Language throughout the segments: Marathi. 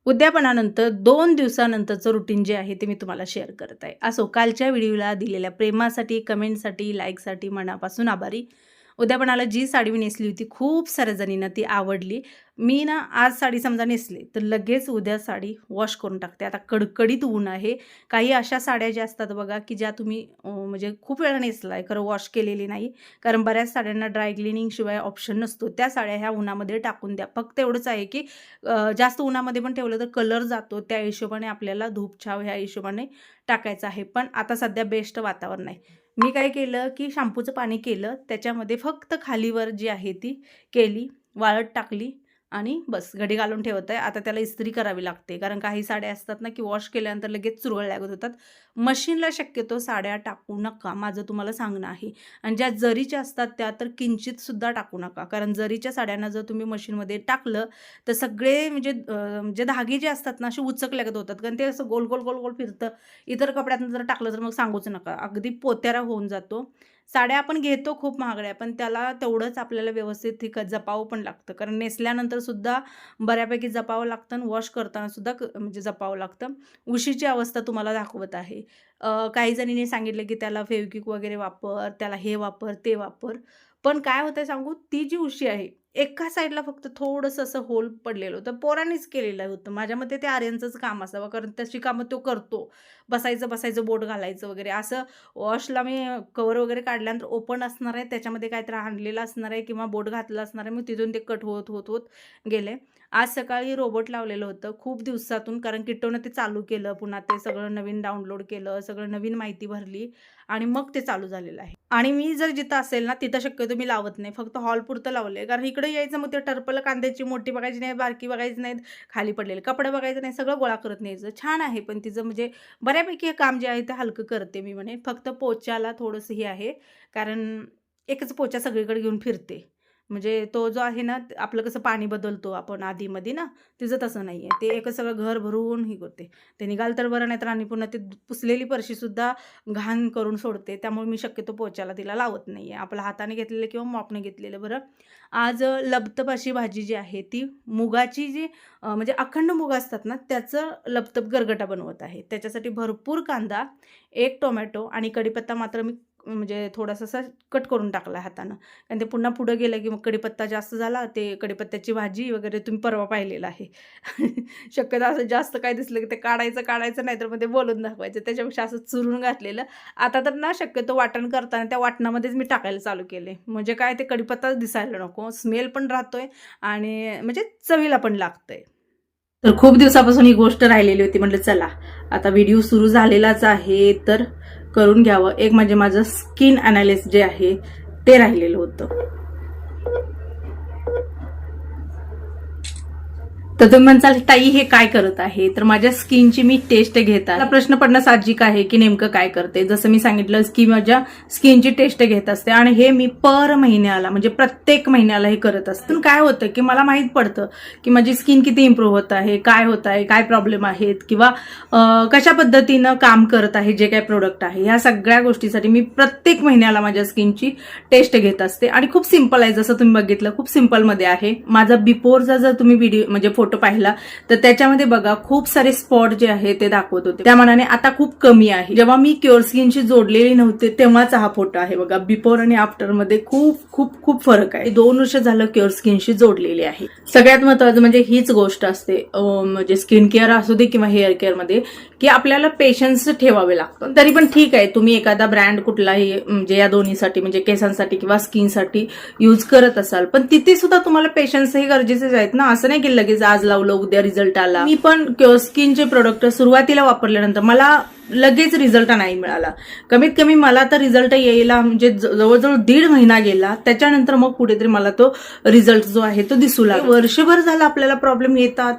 उद्यापनानंतर 2 दिवसानंतरचं रुटीन जे आहे ते मी तुम्हाला शेअर करत आहे. असो, कालच्या व्हिडिओला दिलेल्या प्रेमासाठी, कमेंटसाठी, लाईकसाठी मनापासून आभारी. उद्यापनाला जी साडी मी नेसली होती, खूप साऱ्या जणींना ती आवडली. मी ना आज साडी समजा नेसली, तर लगेच उद्या साडी वॉश करून टाकते. आता कडकडीत ऊन आहे. काही अशा साड्या ज्या असतात बघा, की ज्या तुम्ही म्हणजे खूप वेळा नेसला आहे, खरं वॉश केलेली नाही. कारण बऱ्याच साड्यांना ड्राय क्लिनिंगशिवाय ऑप्शन नसतो. त्या साड्या ह्या उन्हामध्ये टाकून द्या. फक्त एवढंच आहे, की जास्त उन्हामध्ये पण ठेवलं तर कलर जातो. त्या हिशोबाने आपल्याला धूप छाव ह्या हिशोबाने टाकायचं आहे. पण आता सध्या बेस्ट वातावरण आहे. मी काय केलं, की शॅम्पूचं पाणी केलं, त्याच्यामध्ये फक्त खालीवर जी आहे ती केली, वाळत टाकली आणि बस घडी घालून ठेवत आहे. आता त्याला इस्त्री करावी लागते, कारण काही साड्या असतात ना, की वॉश केल्यानंतर लगेच चुरगळ लागत होतात. मशीनला शक्यतो साड्या टाकू नका, माझं तुम्हाला सांगणं आहे. आणि ज्या जरीच्या असतात त्या तर किंचितसुद्धा टाकू नका, कारण जरीच्या साड्यांना जर तुम्ही मशीनमध्ये टाकलं तर सगळे म्हणजे धागे जे असतात ना, असे उचकल्यागत होतात, कारण ते असं गोल गोल गोल गोल फिरतं. इतर कपड्यातून जर टाकलं तर मग सांगूच नका, अगदी पोत्यारा होऊन जातो. साड्या आपण घेतो खूप महागड्या, पण त्याला तेवढंच आपल्याला व्यवस्थित जपावं पण लागतं, कारण नेसल्यानंतर सुद्धा बऱ्यापैकी जपावं लागतं आणि वॉश करताना सुद्धा म्हणजे जपावं लागतं. उशीची अवस्था तुम्हाला दाखवत आहे. काही जणींनी सांगितलं की त्याला फेविक्विक वगैरे वापर, त्याला हे वापर, ते वापर. पण काय होतं सांगू, ती जी उशी आहे एका साईडला फक्त थोडंसं असं होल पडलेलं होतं. पोरांनीच केलेलं होतं. माझ्या मते ते आर्यनचंच काम असावं, कारण तशी कामं तो करतो. बसायचं, बोट घालायचं वगैरे असं. वॉशला मी कवर वगैरे काढल्यानंतर ओपन असणार आहे, त्याच्यामध्ये काहीतरी आणलेलं असणार आहे किंवा बोट घातलं असणार आहे. मग तिथून ते कट होत गेले. आज सकाळी रोबोट लावलेलं होतं खूप दिवसातून, कारण किट्टोनं ते चालू केलं. पुन्हा ते सगळं नवीन डाउनलोड केलं, सगळं नवीन माहिती भरली आणि मग ते चालू झालेलं आहे. आणि मी जर जिथं असेल ना, तिथं शक्यतो मी लावत नाही. फक्त हॉलपुरतं लावले, कारण इकडे यायचं मग ते टर्पल कांद्याची मोठी बघायची नाही, बारकी बघायची नाहीत, खाली पडलेले कपडे बघायचं नाही, सगळं गोळा करत न्यायचं. छान आहे, पण तिचं म्हणजे बऱ्यापैकी हे काम जे आहे ते हलकं करते मी म्हणे. फक्त पोच्याला थोडंसं हे आहे, कारण एकच पोचा सगळीकडे घेऊन फिरते. म्हणजे तो जो आहे ना, आपलं कसं पाणी बदलतो आपण आधीमध्ये ना, तिचं तसं नाही आहे. ते एकच सगळं घर भरून हे करते. ते निघाल तर बरं, नाही तर आणि पुन्हा ते पुसलेली फरशीसुद्धा घाण करून सोडते. त्यामुळे मी शक्यतो पोच्याला तिला लावत नाही आहे. आपल्या हाताने घेतलेलं किंवा मॉपने घेतलेलं बरं. आज लपतप अशी भाजी जी आहे ती मुगाची जी म्हणजे अखंड मुग असतात ना, त्याचं लपतप गरगटा बनवत आहे. त्याच्यासाठी भरपूर कांदा, 1 टोमॅटो आणि कढीपत्ता मात्र मी म्हणजे थोडासा असा कट करून टाकला हातानं. आणि ते पुन्हा पुढं गेलं की मग कढीपत्ता जास्त झाला. ते कढीपत्त्याची भाजी वगैरे तुम्ही परवा पाहिलेलं आहे. शक्यतो असं जास्त काय दिसलं की ते काढायचं नाहीतर मग ते बोलून दाखवायचं. त्याच्यापेक्षा असं चुरून घातलेलं. आता तर ना शक्यतो वाटण करताना त्या वाटणामध्येच मी टाकायला चालू केले. म्हणजे काय, ते कढीपत्ताच दिसायला नको. स्मेल पण राहतोय आणि म्हणजे चवीला पण लागतंय. तर खूप दिवसापासून ही गोष्ट राहिलेली होती. म्हटलं चला आता व्हिडिओ सुरू झालेलाच आहे तर करून घ्यावं. एक म्हणजे माझं स्किन अनालिसिस जे आहे ते राहिलेलं होतं. तर तुम्ही म्हणसाल ताई हे काय करत आहे, तर माझ्या स्किनची मी टेस्ट घेत आहे. प्रश्न पडणं साहजिक आहे की नेमकं काय करते. जसं मी सांगितलं की माझ्या स्किनची टेस्ट घेत असते आणि हे मी पर महिन्याला म्हणजे प्रत्येक महिन्याला हे करत असते. काय होतं की मला माहित पडतं की माझी स्किन किती इम्प्रूव्ह होत आहे, काय होत आहे, काय प्रॉब्लेम आहेत किंवा कशा पद्धतीनं काम करत आहे जे काय प्रोडक्ट आहे. ह्या सगळ्या गोष्टीसाठी मी प्रत्येक महिन्याला माझ्या स्किनची टेस्ट घेत असते आणि खूप सिंपल आहे. जसं तुम्ही बघितलं खूप सिंपलमध्ये आहे. माझा बिफोरचा जर तुम्ही व्हिडिओ म्हणजे फोटो पाहिला तर त्याच्यामध्ये बघा खूप सारे स्पॉट जे आहे ते दाखवत होते. त्या मानाने आता खूप कमी आहे. जेव्हा मी क्युअर स्किनशी जोडलेली नव्हते तेव्हाचा हा फोटो आहे बघा. बिफोर आणि आफ्टर मध्ये खूप खूप खूप फरक आहे. 2 वर्ष झालं क्युअर स्किनशी जोडलेली आहे. सगळ्यात महत्त्वाचं म्हणजे हीच गोष्ट असते म्हणजे स्किन केअर असू दे किंवा हेअर केअर मध्ये, की आपल्याला पेशन्स ठेवावे लागतं. तरी पण ठीक आहे, तुम्ही एखादा ब्रँड कुठलाही म्हणजे या दोन्हीसाठी म्हणजे केसांसाठी किंवा स्किनसाठी यूज करत असाल, पण तिथे सुद्धा तुम्हाला पेशन्स हे गरजेचेच आहेत ना. असं नाही की लगेच आज लावलं उद्या रिझल्ट आला. मी पण स्किनचे प्रोडक्ट सुरुवातीला वापरल्यानंतर मला लगेच रिझल्ट नाही मिळाला. कमीत कमी मला तर रिझल्ट यायला म्हणजे जवळजवळ 1.5 महिना गेला. त्याच्यानंतर मग कुठेतरी मला तो रिझल्ट जो आहे तो दिसू लागला. वर्षभर झाला आपल्याला प्रॉब्लेम येतात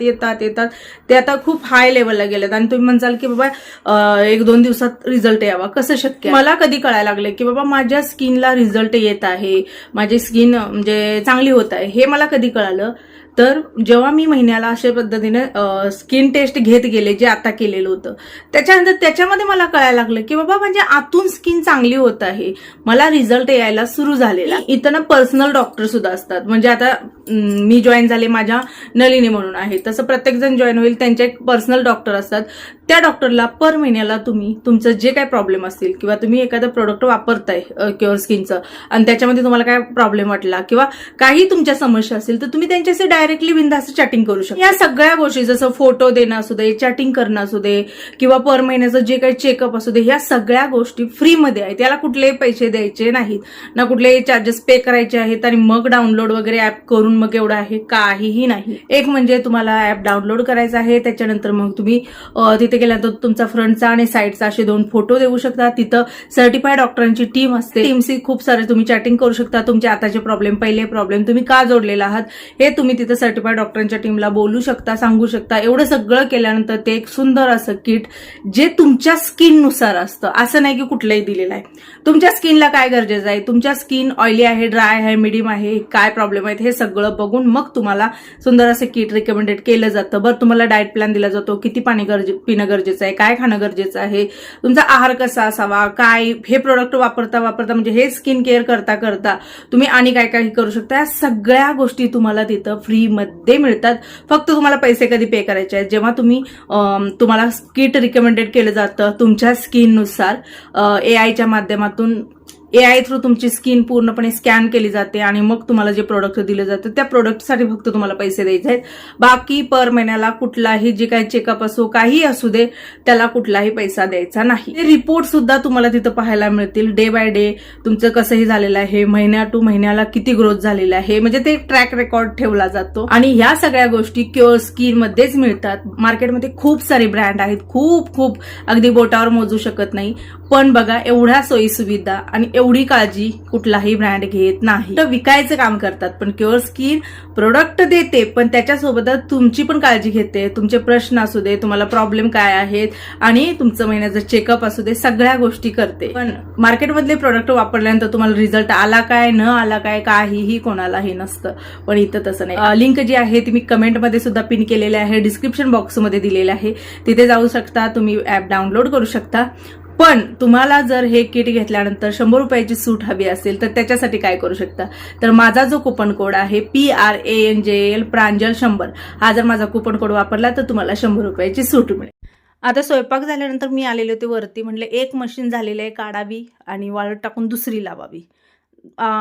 ते आता खूप हाय लेवलला गेलेत आणि तुम्ही म्हणसाल की बाबा 1-2 दिवसात रिझल्ट यावा, कसं शक्य. मला कधी कळायला लागले की बाबा माझ्या स्किनला रिझल्ट येत आहे, माझी स्किन म्हणजे चांगली होत आहे. हे मला कधी कळालं तर जेव्हा मी महिन्याला अशा पद्धतीने स्किन टेस्ट घेत गेले, जे आता केलेलं होतं, त्याच्यानंतर त्याच्यामध्ये मला कळायला लागलं की बाबा म्हणजे आतून स्किन चांगली होत आहे, मला रिझल्ट यायला सुरू झालेला. इथं ना पर्सनल डॉक्टर सुद्धा असतात. म्हणजे आता मी जॉईन झाले, माझ्या नलिनी म्हणून आहे, तसं प्रत्येक जण जॉईन होईल, त्यांचे एक पर्सनल डॉक्टर असतात. त्या डॉक्टरला पर महिन्याला तुम्ही तुमचं जे काही प्रॉब्लेम असतील किंवा तुम्ही एखादं प्रोडक्ट वापरताय क्युअर स्किनचं आणि त्याच्यामध्ये तुम्हाला काय प्रॉब्लेम वाटला किंवा काही तुमच्या समस्या असतील, तर तुम्ही त्यांच्याशी डायरेक्टली बिनधास्त चॅटिंग करू शकता. या सगळ्या गोष्टी, जसं फोटो देणं असू दे, चॅटिंग करणं असू दे किंवा पर महिन्याचं जे काही चेकअप असू दे, या सगळ्या गोष्टी फ्रीमध्ये आहेत. त्याला कुठलेही पैसे द्यायचे नाहीत, ना कुठलेही चार्जेस पे करायचे आहेत. आणि मग डाउनलोड वगैरे ऍप करून मग एवढं आहे, काहीही नाही. एक म्हणजे तुम्हाला ऍप डाउनलोड करायचं आहे, त्याच्यानंतर मग तुम्ही तिथे गेल्यानंतर तुमचा फ्रंटचा आणि साईडचा असे 2 फोटो देऊ शकता. तिथं सर्टिफाईड डॉक्टरांची टीम असते. टीमशी खूप सारे तुम्ही चॅटिंग करू शकता. तुमचे आताचे प्रॉब्लेम, पहिले प्रॉब्लेम, तुम्ही का जोडलेला आहात हे तुम्ही तिथं सर्टिफाईड डॉक्टरांच्या टीमला बोलू शकता, सांगू शकता. एवढं सगळं केल्यानंतर ते एक सुंदर असं किट जे तुमच्या स्किननुसार असतं, असं नाही की कुठलंही दिलेलं आहे. तुमच्या स्किनला काय गरजेचं आहे, तुमच्या स्किन ऑइली आहे, ड्राय आहे, मीडियम आहे, काय प्रॉब्लेम आहेत, हे सगळं बघून मग तुम्हाला सुंदर असं किट रिकमेंडेड केलं जातं. बरं, तुम्हाला डाएट प्लॅन दिला जातो, किती पाणी पिणं गरजेचं आहे, काय खाणं गरजेचं आहे, तुमचा आहार कसा असावा, काय हे प्रोडक्ट वापरता म्हणजे हे स्किन केअर करता करता तुम्ही आणि काय काय करू शकता, या सगळ्या गोष्टी तुम्हाला तिथं फ्रीमध्ये मिळतात. फक्त तुम्हाला पैसे कधी पे करायचे आहेत, जेव्हा तुम्हाला किट रिकमेंडेड केलं जातं तुमच्या स्किननुसार. एआयच्या माध्यमातून, एआय थ्रू तुमची स्किन पूर्णपणे स्कॅन केली जाते आणि मग तुम्हाला जे प्रोडक्ट दिलं जातं त्या प्रोडक्टसाठी फक्त तुम्हाला पैसे द्यायचे आहेत. बाकी पर महिन्याला कुठलाही जे काही चेकअप असो, काही असू दे, त्याला कुठलाही पैसा द्यायचा नाही. रिपोर्ट सुद्धा तुम्हाला तिथं पाहायला मिळतील. डे बाय डे तुमचं कसंही झालेलं आहे, महिन्या टू महिन्याला किती ग्रोथ झालेला आहे, म्हणजे ते ट्रॅक रेकॉर्ड ठेवला जातो. आणि ह्या सगळ्या गोष्टी क्युअर स्किन मध्येच मिळतात. मार्केटमध्ये खूप सारे ब्रँड आहेत, खूप अगदी बोटावर मोजू शकत नाही. पण बघा, एवढ्या सोयी सुविधा आणि एवढी काळजी कुठलाही ब्रँड घेत नाही. तर विकायचं काम करतात, पण क्युअर स्किन प्रोडक्ट देते, पण त्याच्यासोबतच तुमची पण काळजी घेते. तुमचे प्रश्न असू दे, तुम्हाला प्रॉब्लेम काय आहेत, आणि तुमचं महिन्याचं चेकअप असू दे, सगळ्या गोष्टी करते. पण मार्केटमधले प्रोडक्ट वापरल्यानंतर तुम्हाला रिझल्ट आला काय, न आला काय, काहीही कोणालाही नसतं. पण इथं तसं नाही. लिंक जी आहे ती मी कमेंटमध्ये सुद्धा पिन केलेली आहे, डिस्क्रिप्शन बॉक्समध्ये दिलेली आहे, तिथे जाऊ शकता, तुम्ही ऍप डाउनलोड करू शकता. पण तुम्हाला जर हे किट घेतल्यानंतर 100 रुपयाची सूट हवी असेल तर त्याच्यासाठी काय करू शकता, तर माझा जो कुपन कोड आहे PRANJL प्रांजल 100, हा जर माझा कुपन कोड वापरला तर तुम्हाला 100 रुपयाची सूट मिळेल. आता स्वयंपाक झाल्यानंतर मी आलेले होते वरती, म्हटलं एक मशीन झालेली आहे, काढावी आणि वाळत टाकून दुसरी लावावी.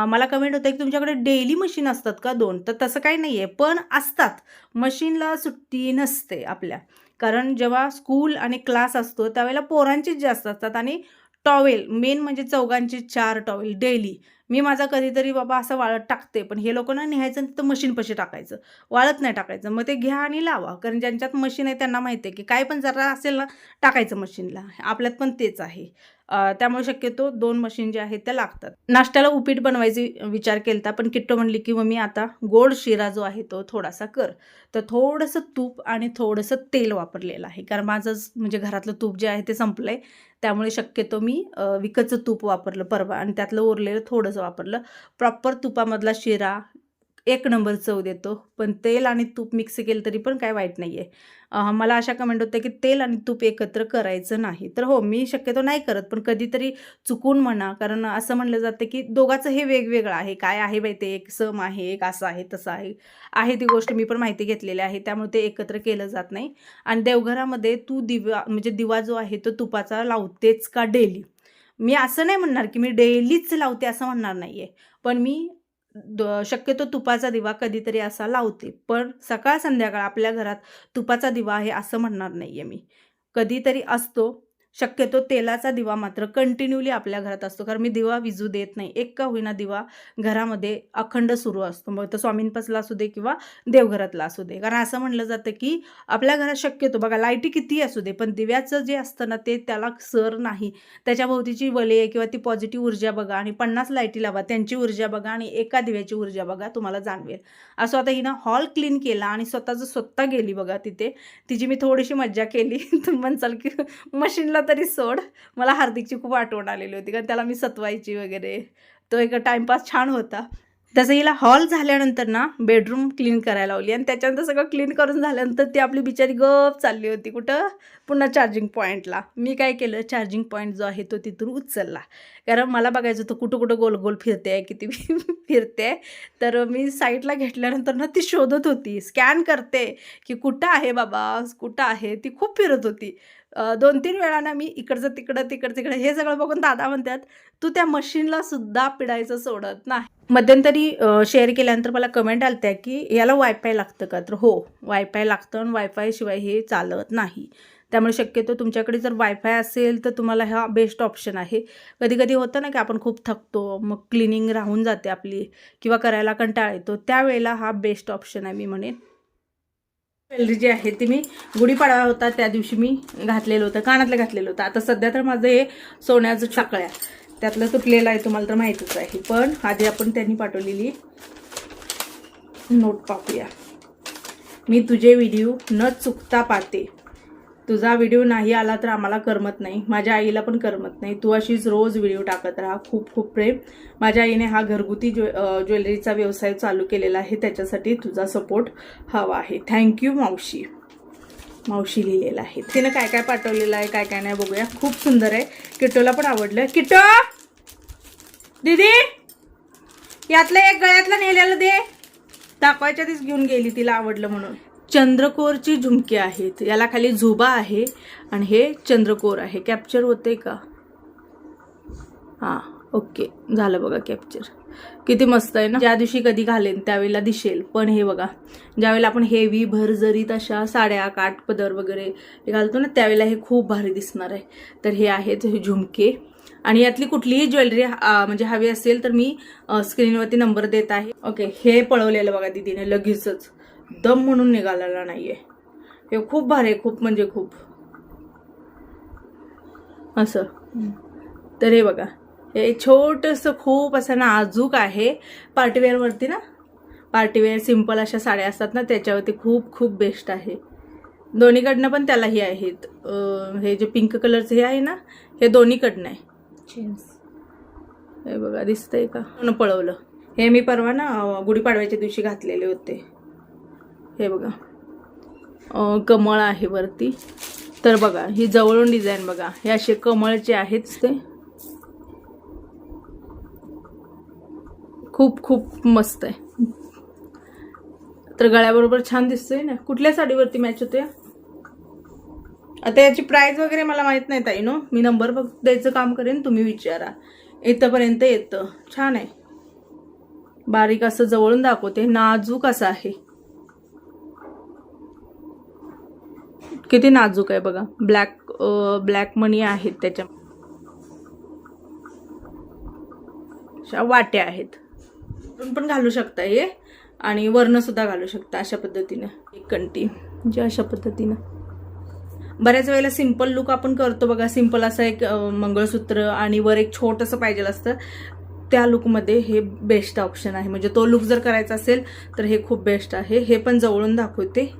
मला कमेंट होतं की तुमच्याकडे डेली मशीन असतात का 2? तर तसं काही नाहीये, पण असतात. मशीनला सुट्टी नसते आपल्या, कारण जेव्हा स्कूल आणि क्लास असतो त्यावेळेला पोरांचीच जास्त असतात. आणि टॉवेल मेन म्हणजे चौघांची 4 टॉवेल डेली मी माझा कधीतरी बाबा असं वाळत टाकते, पण हे लोक ना न्यायचं आणि तिथं मशीनपाशी टाकायचं, वाळत नाही टाकायचं. मग ते घ्या आणि लावा, कारण ज्यांच्यात मशीन आहे त्यांना माहिती आहे की काय पण जरा असेल ना टाकायचं मशीनला. आपल्यात पण तेच आहे. त्यामुळे शक्यतो 2 मशीन जे आहेत त्या लागतात. नाश्त्याला उपीट बनवायची विचार केलता, पण किट्टो म्हणली की मम्मी आता गोड शिरा जो आहे तो थोडासा कर. तर थोडंसं तूप आणि थोडंसं तेल वापरलेलं आहे, कारण माझं म्हणजे घरातलं तूप जे आहे ते संपलंय. त्यामुळे शक्यतो मी विकतचं तूप वापरलं परवा, आणि त्यातलं उरलेलं थोडंसं वापरलं. प्रॉपर तुपामधला शिरा एक नंबर चव देतो. पण तेल आणि तूप मिक्स केलं तरी पण काय वाईट नाही आहे. मला अशा कमेंट होत्या की तेल आणि तूप एकत्र करायचं नाही. तर हो, मी शक्यतो नाही करत, पण कधीतरी चुकून म्हणा, कारण असं म्हणलं जातं की दोघांचं हे वेगवेगळं आहे. काय आहे बाई ते, एक सम आहे, एक असं आहे, तसं आहे ती गोष्ट मी पण माहिती घेतलेली आहे. त्यामुळे ते एकत्र केलं जात नाही. आणि देवघरामध्ये तू दिवा जो आहे तो तुपाचा लावतेच का डेली? मी असं नाही म्हणणार की मी डेलीच लावते, असं म्हणणार नाहीये. पण मी शक्यतो तुपाचा दिवा कधीतरी असा लावते, पण सकाळ संध्याकाळ आपल्या घरात तुपाचा दिवा आहे असं म्हणणार नाहीये मी. कधीतरी असतो. शक्यतो तेलाचा दिवा मात्र कंटिन्यूली आपल्या घरात असतो, कारण मी दिवा विझू देत नाही. एक का होईना दिवा घरामध्ये अखंड सुरू असतो, मग तो स्वामींपासला असू दे किंवा देवघरातला असू दे. कारण असं म्हणलं जातं की आपल्या घरात शक्यतो बघा लाईटी कितीही असू दे, पण दिव्याचं जे असतं ना ते त्याला सर नाही. त्याच्या भोवतीची वलय किंवा ती पॉझिटिव्ह ऊर्जा बघा, आणि 50 लाईटी लावा, त्यांची ऊर्जा बघा, आणि एका दिव्याची ऊर्जा बघा, तुम्हाला जाणवेल. असं आता हिनं हॉल क्लीन केला आणि स्वतः गेली बघा तिथे. तिची मी थोडीशी मज्जा केली. तुम्ही म्हणसाल की मशीनला तरी सोड. मला हार्दिकची खूप आठवण आलेली होती, कारण त्याला मी सतवायची वगैरे. तो एक टाइमपास छान होता. तसं हिला हॉल झाल्यानंतर ना बेडरूम क्लीन करायला लावली आणि त्याच्यानंतर सगळं क्लीन करून झाल्यानंतर ती आपली बिचारी गप चालली होती कुठं, पुन्हा चार्जिंग पॉईंटला. मी काय केलं, चार्जिंग पॉईंट जो आहे तो तिथून उचलला, कारण मला बघायचं होतं कुठं कुठं गोल गोल फिरते आहे, किती फिरते. तर मी साईडला घेतल्यानंतर ना ती शोधत होती, स्कॅन करते की कुठं आहे बाबा, कुठं आहे. ती खूप फिरत होती. 2-3 वेळा ना मी इकडचं तिकडं, तिकडं तिकडं, हे सगळं बघून दादा म्हणतात, तू त्या मशीनला सुद्धा पिडायचं सोडत नाही. मध्यंतरी शेअर केल्यानंतर मला कमेंट आल्या की याला वायफाय लागतं का? तर हो, वायफाय लागतं आणि वायफायशिवाय हे चालत नाही. त्यामुळे शक्यतो तुमच्याकडे जर वायफाय असेल तर तुम्हाला हा बेस्ट ऑप्शन आहे. कधी कधी होतं ना की आपण खूप थकतो, मग क्लिनिंग राहून जाते आपली किंवा करायला कंटाळा येतो, त्यावेळेला हा बेस्ट ऑप्शन आहे मी म्हणेन. ज्वेलरी जी आहे ती मी गुढीपाडवा होता त्या दिवशी मी घातलेलं होतं, कानातलं घातलेलं होतं. आता सध्या तर माझं हे सोन्याचं साखळ्या, त्यातलं तुटलेलं आहे, तुम्हाला तर माहीतच आहे. पण आधी आपण त्यांनी पाठवलेली नोट पाहूया. मी तुझे व्हिडिओ न चुकता पाहते. तुझा व्हिडिओ नाही आला तर आम्हाला करमत नाही, माझ्या आईला पण करमत नाही. तू अशीच रोज व्हिडिओ टाकत राहा. खूप खूप प्रेम. माझ्या आईने हा घरगुती ज्वेलरीचा व्यवसाय चालू केलेला आहे, त्याच्यासाठी तुझा सपोर्ट हवा आहे. थँक्यू मावशी. मावशी लिहिलेलं आहे. तिनं काय काय पाठवलेलं आहे, काय काय नाही बघूया. खूप सुंदर आहे. किट्टोला पण आवडलं. किट्टो दीदी, यातलं एक गळ्यातलं नेलेलं दे. दाखवायच्या आधीच घेऊन गेली, तिला आवडलं म्हणून. चंद्रकोरची झुमके आहेत, याला खाली झुबा आहे आणि हे चंद्रकोर आहे. कॅप्चर होते का? हां, ओके, झालं बघा कॅप्चर. किती मस्त आहे ना. ज्या दिवशी कधी घालेन त्यावेळेला दिसेल. पण हे बघा, ज्यावेळेला आपण हेवी भरजरीत अशा साड्या, काठ पदर वगैरे घालतो ना, त्यावेळेला हे खूप भारी दिसणार आहे. तर हे आहेत हे झुमके. आणि यातली कुठलीही ज्वेलरी म्हणजे हवी असेल तर मी स्क्रीनवरती नंबर देत आहे. ओके, हे पळवलेलं बघा दिदीने लगेचच, दम म्हणून निघालेला नाहीये. हे खूप भारी आहे, खूप म्हणजे खूप असं. तर हे बघा, हे छोटंसं खूप असं नाजूक आहे. पार्टीवेअरवरती ना, पार्टीवेअर सिंपल अशा साड्या असतात ना, त्याच्यावरती खूप खूप बेस्ट आहे. दोन्हीकडनं पण त्यालाही आहेत. हे जे पिंक कलरचं हे आहे ना, हे दोन्हीकडनं आहे. हे बघा, दिसतंय का? पळवलं. हे मी परवा ना गुढीपाडव्याच्या दिवशी घातलेले होते. हे बघा, कमळ आहे वरती. तर बघा, ही जवळून डिझाईन बघा, हे असे कमळचे आहेत. ते खूप खूप मस्त आहे. तर गळ्याबरोबर छान दिसतोय ना. कुठल्या साडीवरती मॅच होते? आता याची प्राइस वगैरे मला माहित नाही ताई नो. मी नंबर फक्त द्यायचं काम करेन, तुम्ही विचारा. इथपर्यंत येतं. छान आहे. बारीक असं जवळून दाखवते, नाजूक असं आहे. किती नाजूक आहे बघा. ब्लॅक मणी आहेत त्याच्या, वाट्या आहेत. पण घालू शकता हे, आणि वर्ण सुद्धा घालू शकता अशा पद्धतीनं. एक कंटी म्हणजे अशा पद्धतीनं. बऱ्याच वेळेला सिंपल लुक आपण करतो बघा, सिंपल असं एक मंगळसूत्र आणि वर एक छोटंसं पाहिजे असतं, त्या लुकमध्ये हे बेस्ट ऑप्शन आहे. म्हणजे तो लुक जर करायचा असेल तर हे खूप बेस्ट आहे. हे पण जवळून दाखवते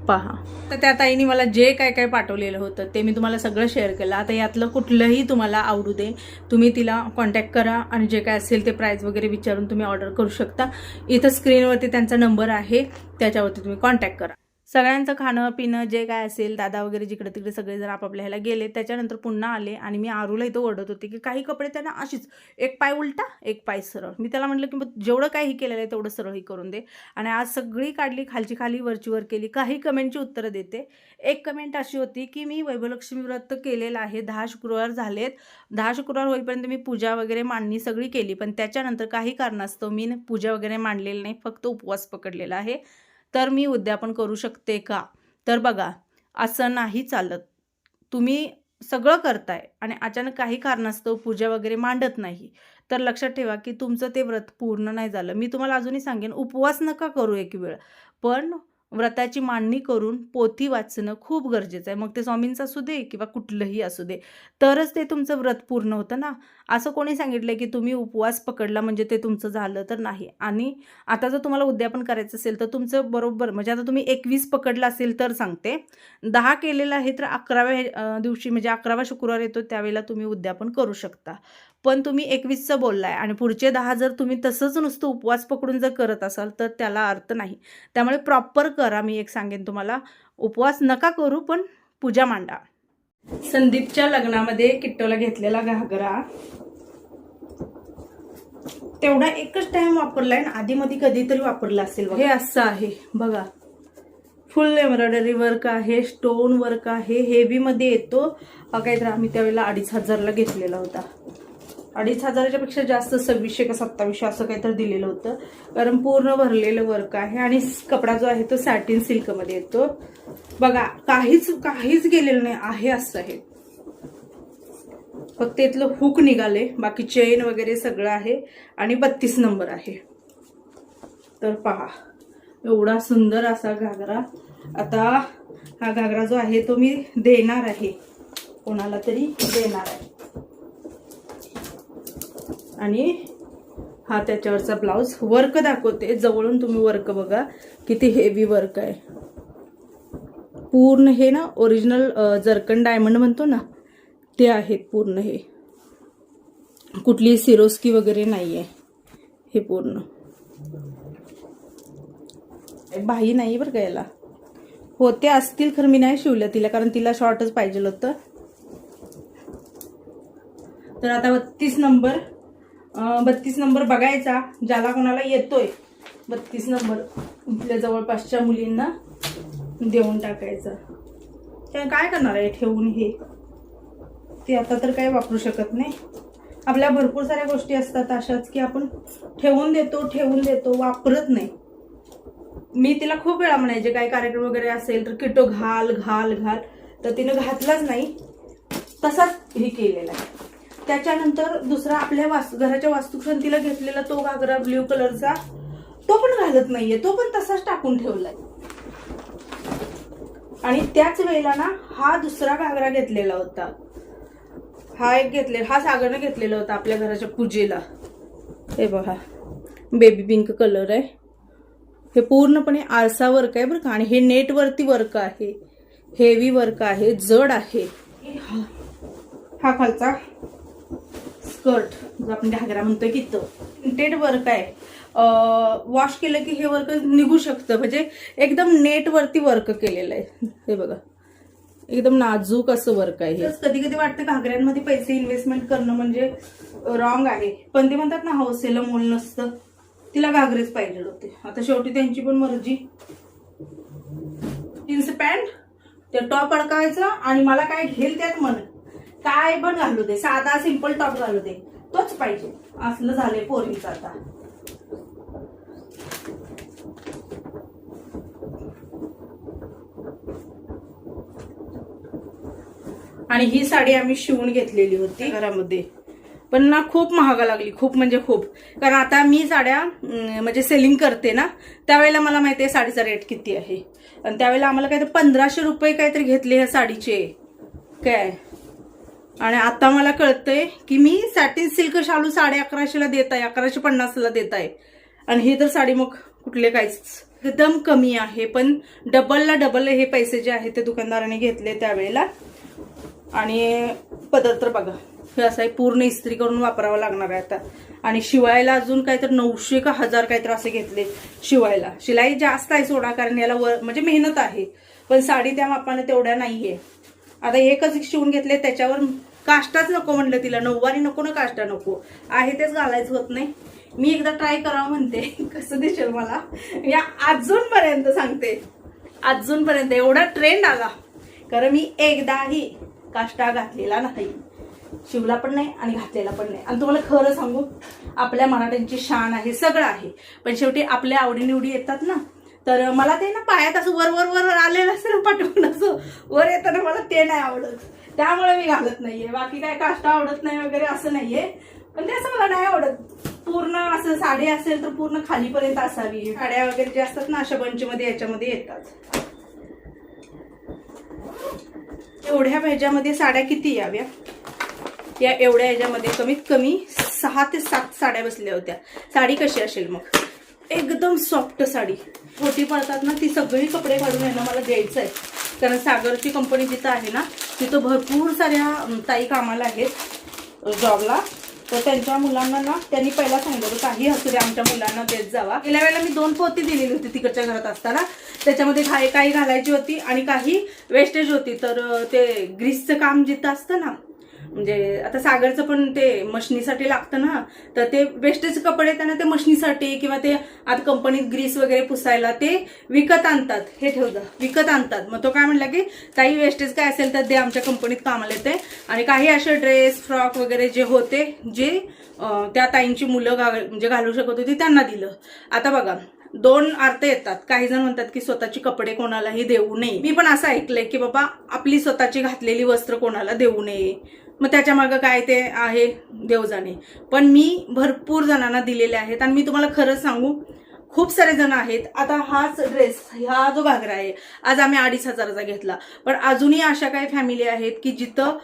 पहा. तर त्या ताईने मला जे काय काय पाठवलेलं होतं ते मी तुम्हाला सगळं शेअर केलं. आता यातलं कुठलंही तुम्हाला आवडू दे, तुम्ही तिला कॉन्टॅक्ट करा आणि जे काय असेल ते प्राइस वगैरे विचारून तुम्ही ऑर्डर करू शकता. इथं स्क्रीनवरती त्यांचा नंबर आहे, त्याच्यावरती तुम्ही कॉन्टॅक्ट करा. सगळ्यांचं खाणं पिणं जे काय असेल, दादा वगैरे जिकडे तिकडे सगळेजण आपापल्या ह्याला गेले. त्याच्यानंतर पुन्हा आले आणि मी आरूला इथं ओरडत होते की काही कपडे त्यांना अशीच एक पाय उलटा एक पाय सरळ. मी त्याला म्हटलं की मग जेवढं काही केलेलं आहे तेवढं सरळही करून दे. आणि आज सगळी काढली, खालची खाली वरची वर केली. काही कमेंटची उत्तरं देते. एक कमेंट अशी होती की मी वैभवलक्ष्मी व्रत केलेलं आहे, 10 शुक्रवार झालेत, 10 शुक्रवार होईपर्यंत मी पूजा वगैरे मांडणी सगळी केली, पण त्याच्यानंतर काही कारणास्तव मी पूजा वगैरे मांडलेली नाही, फक्त उपवास पकडलेला आहे. तर मी उद्यापन करू शकते का? तर बघा, असं नाही चालत. तुम्ही सगळं करताय आणि अचानक काही कारणास्तव पूजा वगैरे मांडत नाही, तर लक्षात ठेवा की तुमचं ते व्रत पूर्ण नाही झालं. मी तुम्हाला अजूनही सांगेन, उपवास नका करू एक वेळ, पण व्रताची मांडणी करून पोथी वाचणं खूप गरजेचं आहे. मग ते स्वामींचं असू दे किंवा कुठलंही असू दे, तरच ते तुमचं व्रत पूर्ण होतं ना. असं कोणी सांगितलं की तुम्ही उपवास पकडला म्हणजे ते तुमचं झालं, तर नाही. आणि आता जर तुम्हाला उद्यापन करायचं असेल तर तुमचं बरोबर, म्हणजे आता तुम्ही 21 पकडला असेल तर सांगते, 10 केलेलं आहे तर 11व्या दिवशी म्हणजे 11वा शुक्रवार येतो त्यावेळेला तुम्ही उद्यापन करू शकता. पण तुम्ही 21चं बोललाय आणि पुढचे 10 जर तुम्ही तसंच नुसतं उपवास पकडून जर करत असाल तर त्याला अर्थ नाही. त्यामुळे प्रॉपर करा. मी एक सांगेन तुम्हाला, उपवास नका करू पण पूजा मांडा. संदीपच्या लग्नामध्ये किट्टोला घेतलेला घागरा तेवढा एकच टाइम वापरलाय ना, आधीमध्ये कधीतरी वापरला असेल. हे असं आहे बघा, फुल एम्ब्रॉयडरी वर्क आहे, स्टोन वर्क आहे, हेवी मध्ये येतो. काहीतरी आम्ही त्यावेळेला 2500ला घेतलेला होता. 2500च्या पेक्षा जास्त 2600 का 2700 असं काहीतरी दिलेलं होतं, कारण पूर्ण भरलेलं वर्क आहे. आणि कपडा जो आहे तो सॅटिन सिल्क मध्ये येतो बघा. काहीच गेलेलं नाही आहे, असं आहे. फक्त इथलं हुक निघाले, बाकी चेन वगैरे सगळं आहे. आणि 32 नंबर आहे. तर पहा, एवढा सुंदर असा घागरा. आता हा घागरा जो आहे तो मी देणार आहे, कोणाला तरी देणार आहे. आणि हा त्याच्यावरचा ब्लाउज. वर्क दाखवते जवळून, तुम्ही वर्क बघा किती हेवी वर्क आहे. पूर्ण हे ना ओरिजिनल जर्कन डायमंड म्हणतो ना ते आहेत पूर्ण. हे कुठली सिरोस्की वगैरे नाहीये. हे पूर्ण बाही नाही बरं का याला. होते असतील खरं, मी नाही शिवलं तिला, कारण तिला शॉर्टच पाहिजे होतं. तर आता 32 नंबर बघायचा, ज्याला कोणाला येतोय 32 नंबर इथल्या जवळपासच्या मुलींना देऊन टाकायचं. काय करणार आहे ठेवून हे, ते आता तर काही वापरू शकत नाही. आपल्या भरपूर साऱ्या गोष्टी असतात अशाच की आपण ठेवून देतो वापरत नाही. मी तिला खूप वेळा म्हणायचे, काही कार्यक्रम वगैरे असेल तर किटो घाल, तर तिने घातलाच नाही, तसाच हे केलेला आहे. त्याच्यानंतर दुसरा आपल्या घराच्या वास्तुशांतीला घेतलेला तो घागरा ब्ल्यू कलरचा, तो पण घालत नाहीये, तो पण तसाच टाकून ठेवलाय. आणि त्याच वेळेला ना हा दुसरा घागरा घेतलेला होता, हा सागरने घेतलेला होता आपल्या घराच्या पूजेला. हे बघा, बेबी पिंक कलर आहे. हे पूर्णपणे आरसा वर्क आहे बरं का. आणि हे नेट वरती वर्क आहे, हेवी वर्क आहे, जड आहे. हा खालचा स्कर्ट जो आपण घागरा म्हणतोय की तो प्रिंटेड वर्क आहे. वॉश केलं की हे वर्क निघू शकतं, म्हणजे एकदम नेट वरती वर्क केलेलं आहे. हे बघा, एकदम नाजूक असं वर्क आहे. कधी कधी वाटतं घागऱ्यांमध्ये पैसे इन्व्हेस्टमेंट करणं म्हणजे रॉंग आहे, पण ते म्हणतात ना हौसेला मोल नसतं. तिला घागरेच पाहिजे होते. आता शेवटी त्यांची पण मर्जी. जीन्स पॅन्ट, ते टॉप अडकायचं आणि मला काय घेईल त्यात म्हण, काय पण घालू दे, साधा सिंपल टॉप घालू दे, तोच पाहिजे, असलं झालंय पोरींचं आता. आणि ही साडी आम्ही शिवून घेतलेली होती घरामध्ये, पण ना खूप महागा लागली, खूप म्हणजे खूप. कारण आता मी साड्या म्हणजे सेलिंग करते ना, त्यावेळेला मला माहिती आहे साडीचा रेट किती आहे. आणि त्यावेळेला आम्हाला काहीतरी 1500 रुपये काहीतरी घेतले ह्या साडीचे काय. आणि आता मला कळतंय की मी सॅटिन सिल्क शालू 1150ला देत आहे, 1150ला देत आहे. आणि ही तर साडी मग कुठले काहीच एकदम कमी आहे. पण डबल हे पैसे जे आहेत ते दुकानदाराने घेतले त्यावेळेला. आणि पदर तर बघा, हे असं आहे, पूर्ण इस्त्री करून वापरावं लागणार आहे आता. आणि शिवायला अजून काहीतरी 900 का 1000 काहीतरी असे घेतले शिवायला. शिलाई जास्त आहे सोडा, कारण याला म्हणजे मेहनत आहे, पण साडी त्या मापाने तेवढ्या नाहीये. आता एकच शिवून घेतले, त्याच्यावर काष्टाच नको म्हणलं तिला, नऊवारी नको ना काष्टा नको, आहे तेच घालायचं होत नाही. मी एकदा ट्राय करावं म्हणते, कसं दिसेल मला. या अजूनपर्यंत सांगते, अजूनपर्यंत एवढा ट्रेंड आला, कारण मी एकदाही काष्टा घातलेला नाही, शिवला पण नाही आणि घातलेला पण नाही. आणि तुम्हाला खरं सांगू, आपल्या मराठ्यांची शान आहे, सगळं आहे, पण शेवटी आपल्या आवडीनिवडी येतात ना. तर मला ते ना पायात असं वर वर वर आलेलं असं ना, पाठवून असं वर येताना मला ते नाही आवडत, त्यामुळे मी घालत नाहीये. बाकी काय काष्टा आवडत नाही वगैरे असं नाहीये, पण ते असं मला नाही आवडत. पूर्ण असं साडी असेल तर पूर्ण खालीपर्यंत असावी. साड्या वगैरे जे असतात ना अशा बंचमध्ये याच्यामध्ये येतात. एवढ्या ह्याच्यामध्ये साड्या किती याव्या, या एवढ्या ह्याच्यामध्ये कमीत कमी 6 ते 7 साड्या बसल्या होत्या. साडी कशी असेल मग, एकदम सॉफ्ट साडी. छोटी पडतात ना ती सगळी कपडे काढून यांना मला द्यायचं आहे, कारण सागरची कंपनी जिथं आहे ना तिथं भरपूर साऱ्या ताई कामाला आहेत जॉबला. तर त्यांच्या मुलांना ना त्यांनी पहिला सांगितलं होतं काही असू दे आमच्या मुलांना देत जावा. गेल्या वेळेला मी 2 पोती दिलेली होती तिकडच्या घरात असताना. त्याच्यामध्ये काही घालायची होती आणि काही वेस्टेज होती. तर ते ग्रीसचं काम जिथं असतं ना, म्हणजे आता सागरचं पण ते मशनीसाठी लागतं ना, तर ते वेस्टेज कपडे त्यांना ते मशनीसाठी किंवा ते आता कंपनीत ग्रीस वगैरे पुसायला ते विकत आणतात. हे ठेवलं विकत आणतात. मग तो काय म्हणला की ताई वेस्टेज काय असेल तर ते आमच्या कंपनीत कामाला येते. आणि काही असे ड्रेस फ्रॉक वगैरे जे होते जे त्या ताईंची मुलं म्हणजे घालू शकत होती त्यांना दिलं. आता बघा 2 अर्थ येतात. काही जण म्हणतात की स्वतःची कपडे कोणालाही देऊ नये. मी पण असं ऐकलंय की बाबा आपली स्वतःची घातलेली वस्त्र कोणाला देऊ नये. मग त्याच्या मागं काय ते आहे देव जाणे. पण मी भरपूर जणांना दिलेले आहेत आणि मी तुम्हाला खरंच सांगू खूप सारे जण आहेत. आता हाच ड्रेस हा जो घागरा आहे आज आम्ही 2,500चा घेतला. पण अजूनही अशा काही फॅमिली आहेत की जिथं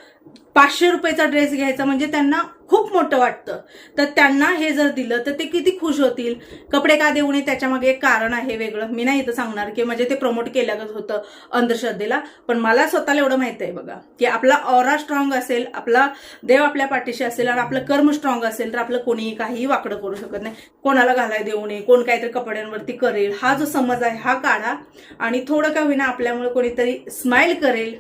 500 रुपयाचा ड्रेस घ्यायचा म्हणजे त्यांना खूप मोठं वाटतं. तर त्यांना हे जर दिलं तर ते किती खुश होतील. कपडे का देऊ नये त्याच्या मागे एक कारण आहे वेगळं. मी नाही इथं सांगणार की म्हणजे ते प्रमोट केल्यागत होतं अंधश्रद्धेला. पण मला स्वतःला एवढं माहिती आहे बघा की आपला ऑरा स्ट्रॉंग असेल, आपला देव आपल्या पाठीशी असेल आणि आपलं कर्म स्ट्रॉंग असेल तर आपलं कोणीही काहीही वाकडं करू शकत नाही. कोणाला घालाय देऊ नये, कोण काहीतरी कपड्यांवरती करेल हा जो समज आहे हा काढा आणि थोडं का होईना आपल्यामुळे कोणीतरी स्माइल करेल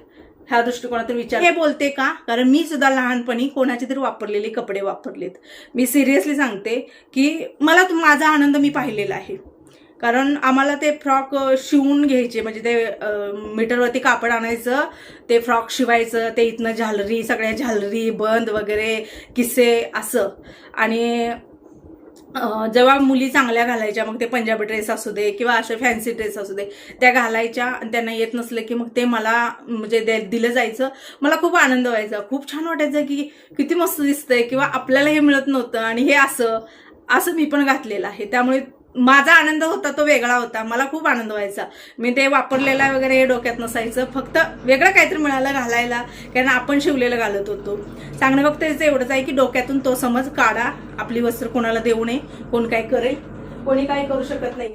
ह्या दृष्टिकोनातून विचार. हे बोलते का कारण मी सुद्धा लहानपणी कोणाचे तरी वापरलेले कपडे वापरलेत. मी सिरियसली सांगते की मला माझा आनंद मी पाहिलेला आहे. कारण आम्हाला ते फ्रॉक शिवून घ्यायचे म्हणजे ते मीटरवरती कापड आणायचं, ते फ्रॉक शिवायचं, ते इथनं झालरी सगळ्या झालरी बंद वगैरे किस्से असं. आणि जेव्हा मुली चांगल्या घालायच्या मग ते पंजाबी ड्रेस असू दे किंवा असे फॅन्सी ड्रेस असू दे त्या घालायच्या आणि त्यांना येत नसले की मग ते मला म्हणजे दिलं जायचं. मला खूप आनंद व्हायचा, खूप छान वाटायचं की किती मस्त दिसतंय किंवा आपल्याला हे मिळत नव्हतं आणि हे असं मी पण घातलेलं आहे. त्यामुळे माझा आनंद होता तो वेगळा होता. मला खूप आनंद व्हायचा. मी ते वापरलेला वगैरे हे डोक्यात नसायचं. फक्त वेगळं काहीतरी मिळालं घालायला कारण आपण शिवलेलं घालत होतो. सांगणं फक्त याचं एवढंच आहे की डोक्यातून तो समज काढा. आपली वस्त्र कोणाला देऊ नये. कोण काय करेल, कोणी काही करू शकत नाही.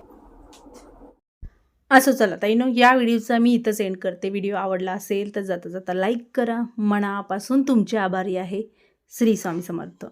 असं चला ताईनो या व्हिडिओचा मी इथंच एंड करते. व्हिडिओ आवडला असेल तर जाता जाता लाईक करा. मनापासून तुमचे आभारी आहे. श्री स्वामी समर्थ.